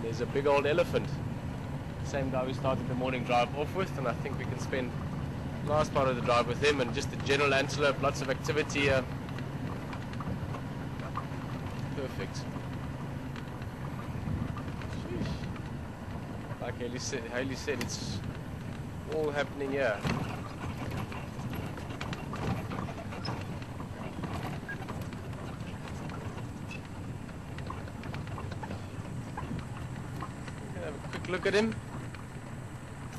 there's a big old elephant. Same guy we started the morning drive off with, and I think we can spend the last part of the drive with him, and just the general antelope, lots of activity here. Perfect. Sheesh. Like Haley said, it's all happening here. Have a quick look at him.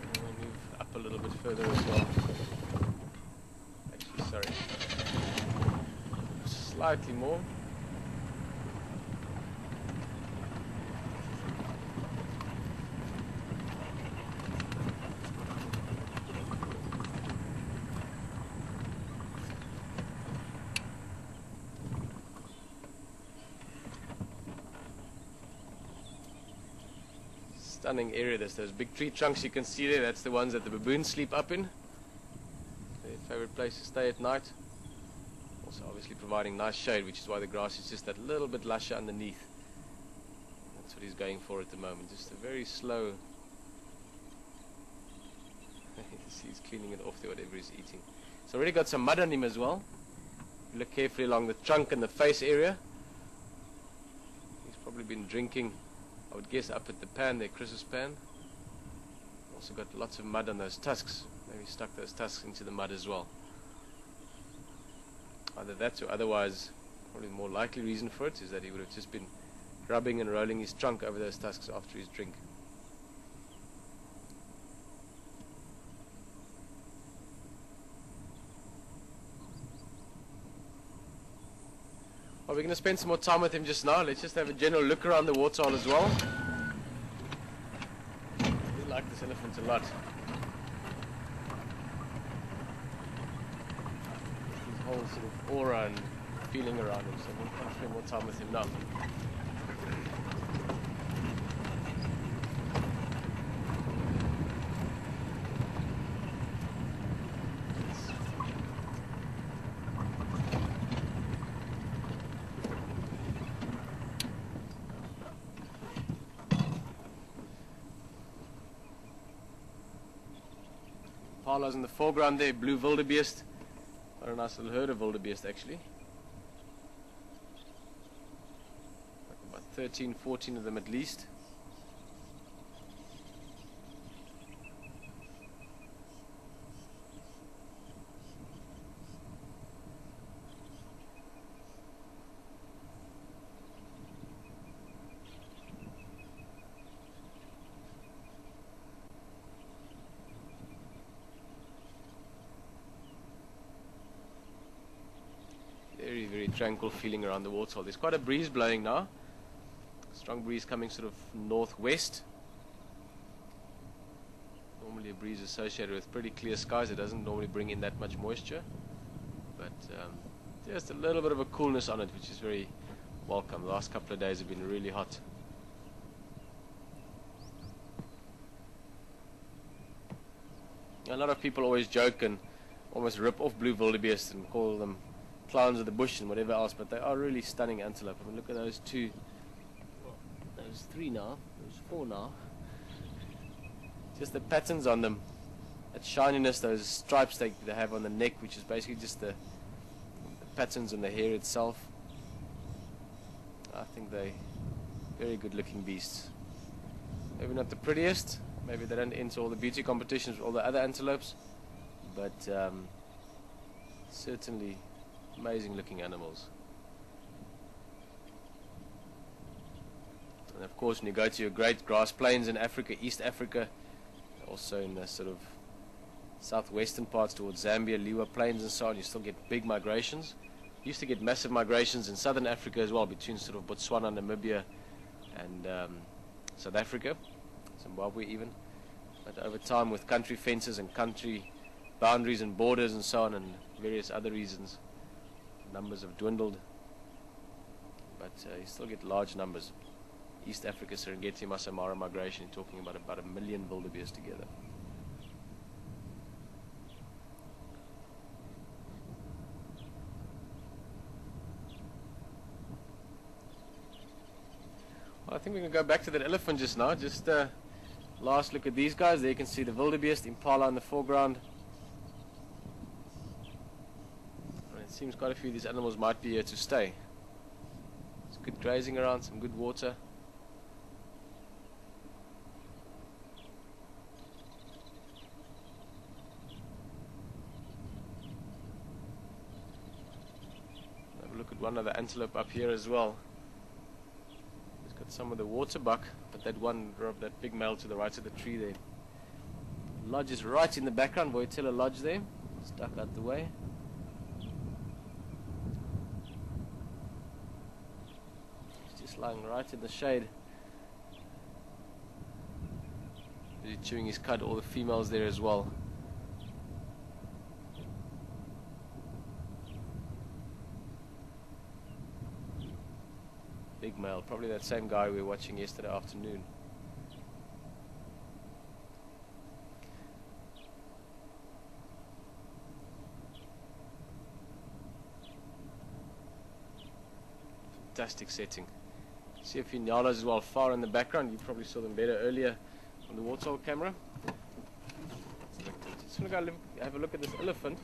And we'll move up a little bit further as well. Actually, sorry. Slightly more. Stunning area. There's those big tree trunks you can see there. That's the ones that the baboons sleep up in. Their favorite place to stay at night. Also obviously providing nice shade, which is why the grass is just that little bit lusher underneath. That's what he's going for at the moment. Just a very slow... he's cleaning it off there, whatever he's eating. It's already got some mud on him as well. If you look carefully along the trunk and the face area. He's probably been drinking, I would guess, up at the pan there, Chris's pan. Also got lots of mud on those tusks. Maybe stuck those tusks into the mud as well. Either that or otherwise, probably the more likely reason for it is that he would have just been rubbing and rolling his trunk over those tusks after his drink. Well, we're going to spend some more time with him just now. Let's just have a general look around the waterhole as well. I really like this elephant a lot. His whole sort of aura and feeling around him, so we'll spend more time with him now. Impala's in the foreground there, blue wildebeest. Got a nice little herd of wildebeest actually. Like about 13, 14 of them at least. Very, very tranquil feeling around the waterhole. There's quite a breeze blowing now. Strong breeze coming sort of northwest. Normally a breeze associated with pretty clear skies. It doesn't normally bring in that much moisture. But just a little bit of a coolness on it, which is very welcome. The last couple of days have been really hot. A lot of people always joke and almost rip off blue wildebeest and call them clowns of the bush and whatever else, but they are really stunning antelope. I mean, look at those two, those three now, those four now. Just the patterns on them, that shininess, those stripes they have on the neck, which is basically just the patterns on the hair itself. I think they're very good looking beasts. Maybe not the prettiest, maybe they don't enter all the beauty competitions with all the other antelopes, but certainly amazing looking animals. And of course when you go to your great grass plains in Africa, East Africa, also in the sort of southwestern parts towards Zambia, Liwa plains and so on, you still get big migrations. You used to get massive migrations in southern Africa as well, between sort of Botswana, Namibia and South Africa, Zimbabwe even. But over time, with country fences and country boundaries and borders and so on and various other reasons, numbers have dwindled, but you still get large numbers. East Africa, Serengeti, Masai Mara migration, you're talking about 1 million wildebeest together. I think we can go back to that elephant just now. Just last look at these guys. There you can see the wildebeest, impala in the foreground. And it seems quite a few of these animals might be here to stay. There's good grazing around, some good water. Have a look at one other antelope up here as well. Got some of the water buck, but that big male to the right of the tree there. Lodge is right in the background. Voitila Lodge there, stuck out the way. He's just lying right in the shade. He's chewing his cud. All the females there as well. Big male, probably that same guy we were watching yesterday afternoon. Fantastic setting. See a few nyalas as well far in the background. You probably saw them better earlier on the waterhole camera. Just want to go have a look at this elephant.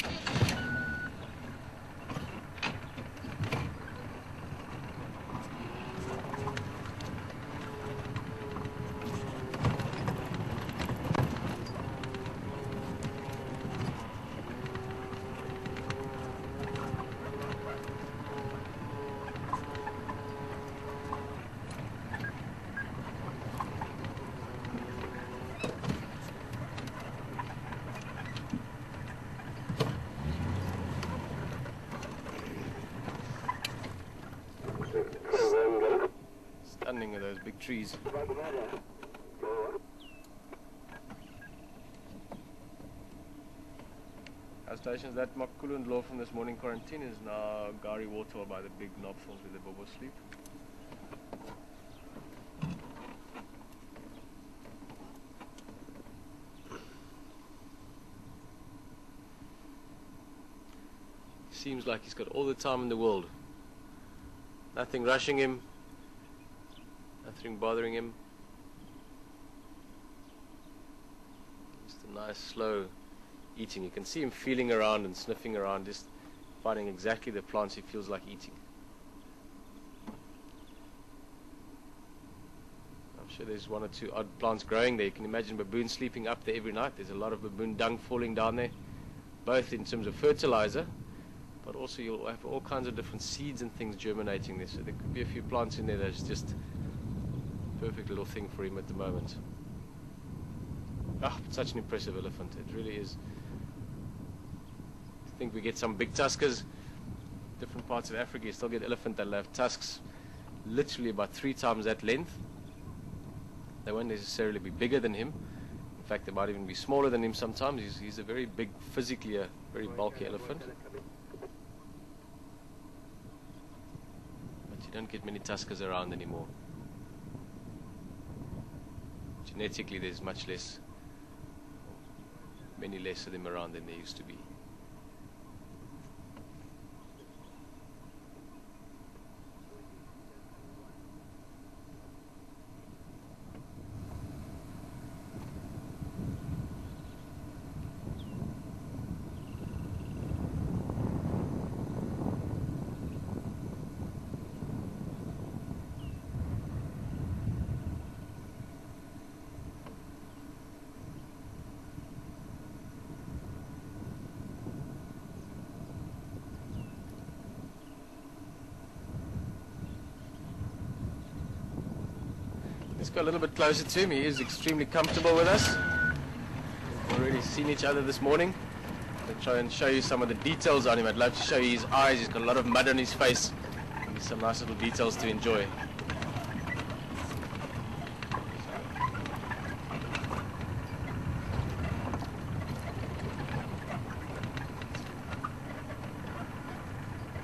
Stunning of those big trees. Our stations that Makulu and Law from this morning quarantine is now Gowrie waterhole by the big knob falls where the bobo sleep. Seems like he's got all the time in the world. Nothing rushing him, nothing bothering him. Just a nice slow eating. You can see him feeling around and sniffing around, just finding exactly the plants he feels like eating. I'm sure there's one or two odd plants growing there. You can imagine baboons sleeping up there every night. There's a lot of baboon dung falling down there, both in terms of fertilizer, but also you'll have all kinds of different seeds and things germinating there. So there could be a few plants in there that's just a perfect little thing for him at the moment. Ah, such an impressive elephant. It really is. I think we get some big tuskers. Different parts of Africa, you still get elephant that'll have tusks literally about 3 times that length. They won't necessarily be bigger than him. In fact, they might even be smaller than him sometimes. He's a very big, physically a very bulky elephant. You don't get many tuskers around anymore. Genetically, there's many less of them around than there used to be. Let's go a little bit closer to him. He is extremely comfortable with us. We've already seen each other this morning. I'll try and show you some of the details on him. I'd love to show you his eyes. He's got a lot of mud on his face. And there's some nice little details to enjoy.